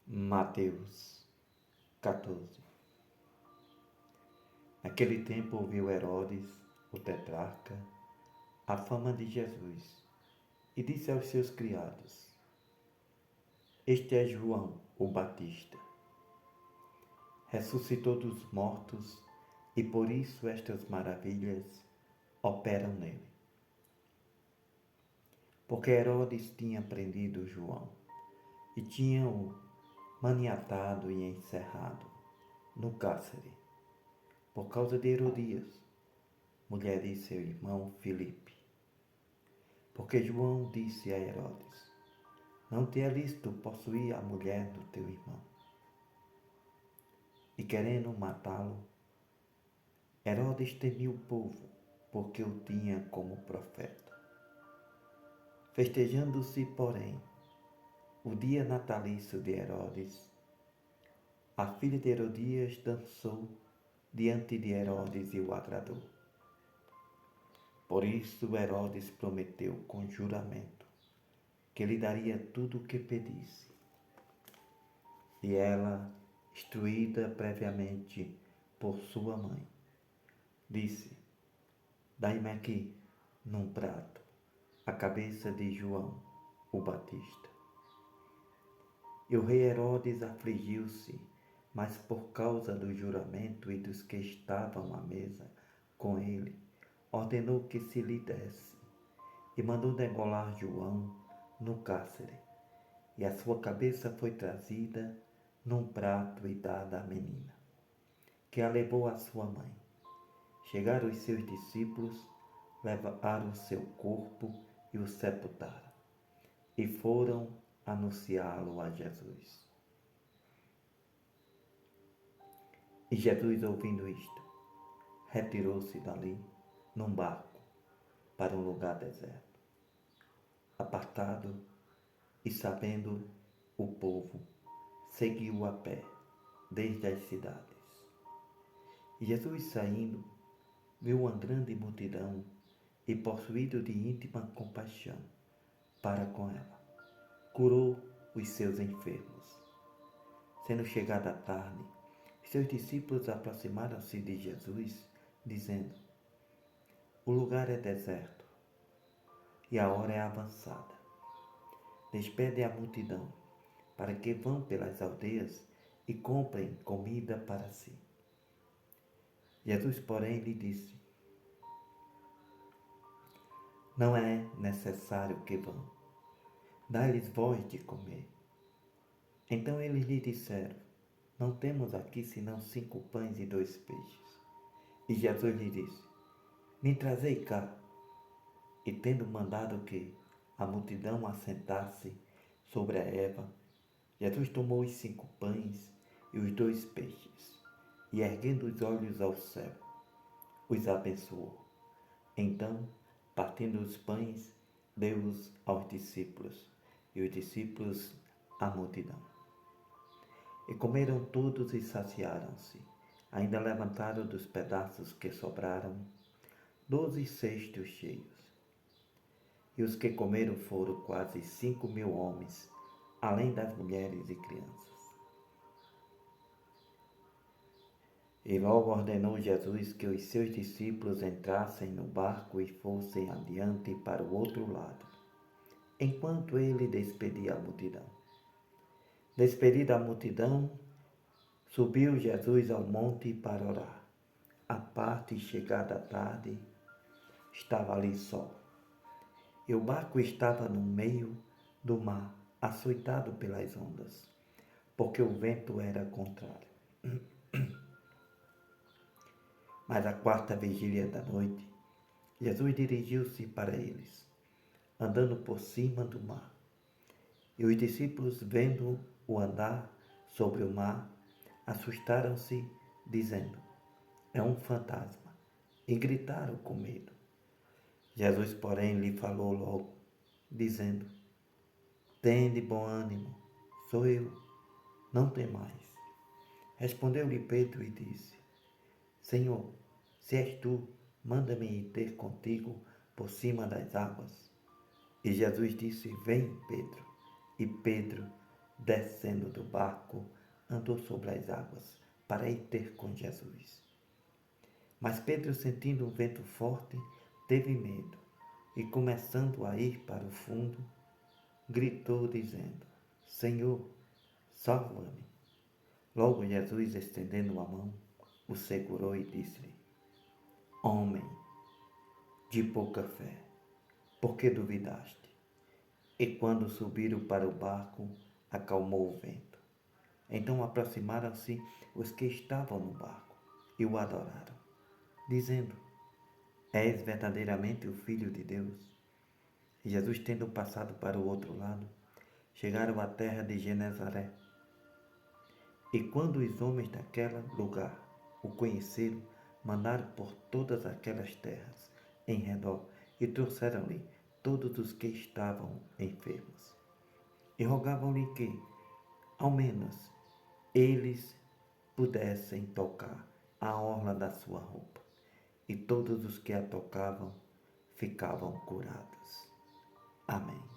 Mateus 14. Naquele tempo ouviu Herodes, o tetrarca, a fama de Jesus e disse aos seus criados: Este é João, o Batista. Ressuscitou dos mortos e por isso estas maravilhas operam nele. Porque Herodes tinha prendido João e tinha-o maniatado e encerrado no cárcere, por causa de Herodias, mulher de seu irmão Filipe. Porque João disse a Herodes: Não te é lícito possuir a mulher do teu irmão. E querendo matá-lo, Herodes temia o povo, porque o tinha como profeta. Festejando-se, porém, o dia natalício de Herodes, a filha de Herodias dançou diante de Herodes e o agradou. Por isso Herodes prometeu com juramento que lhe daria tudo o que pedisse. E ela, instruída previamente por sua mãe, disse: Dai-me aqui, num prato, a cabeça de João, o Batista. E o rei Herodes afligiu-se, mas por causa do juramento e dos que estavam à mesa com ele, ordenou que se lhe desse, e mandou degolar João no cárcere. E a sua cabeça foi trazida num prato e dada à menina, que a levou à sua mãe. Chegaram os seus discípulos, levaram o seu corpo e o sepultaram, e foram anunciá-lo a Jesus. E Jesus, ouvindo isto, retirou-se dali num barco para um lugar deserto, apartado, e sabendo o povo, seguiu a pé desde as cidades. E Jesus, saindo, viu uma grande multidão e, possuído de íntima compaixão para com ela, curou os seus enfermos. Sendo chegada a tarde, seus discípulos aproximaram-se de Jesus, dizendo: O lugar é deserto e a hora é avançada. Despede a multidão, para que vão pelas aldeias e comprem comida para si. Jesus, porém, lhe disse: Não é necessário que vão. Dai-lhes vós de comer. Então eles lhe disseram: Não temos aqui senão 5 pães e 2 peixes. E Jesus lhe disse: Me trazei cá. E tendo mandado que a multidão assentasse sobre a erva, Jesus tomou os 5 pães e os 2 peixes, e erguendo os olhos ao céu, os abençoou. Então, partindo os pães, deu-os aos discípulos, e os discípulos à multidão. E comeram todos e saciaram-se. Ainda levantaram dos pedaços que sobraram 12 cestos cheios. E os que comeram foram quase 5.000 homens, além das mulheres e crianças. E logo ordenou Jesus que os seus discípulos entrassem no barco e fossem adiante para o outro lado, enquanto ele despedia a multidão. Despedida a multidão, subiu Jesus ao monte para orar. À parte, chegada a tarde, estava ali só. E o barco estava no meio do mar, açoitado pelas ondas, porque o vento era contrário. Mas à 4ª vigília da noite, Jesus dirigiu-se para eles, andando por cima do mar. E os discípulos, vendo-o andar sobre o mar, assustaram-se, dizendo: É um fantasma, e gritaram com medo. Jesus, porém, lhe falou logo, dizendo: Tende bom ânimo, sou eu, não temais. Respondeu-lhe Pedro e disse: Senhor, se és tu, manda-me ir ter contigo por cima das águas. E Jesus disse: Vem, Pedro. E Pedro, descendo do barco, andou sobre as águas para ir ter com Jesus. Mas Pedro, sentindo um vento forte, teve medo e, começando a ir para o fundo, gritou dizendo: Senhor, salva-me. Logo Jesus, estendendo a mão, o segurou e disse-lhe: Homem de pouca fé, por que duvidaste? E quando subiram para o barco, acalmou o vento. Então aproximaram-se os que estavam no barco e o adoraram, dizendo: És verdadeiramente o Filho de Deus. E Jesus, tendo passado para o outro lado, chegaram à terra de Genezaré. E quando os homens daquele lugar o conheceram, mandaram por todas aquelas terras em redor e trouxeram-lhe todos os que estavam enfermos. E rogavam-lhe que, ao menos, eles pudessem tocar a orla da sua roupa. E todos os que a tocavam ficavam curados. Amém.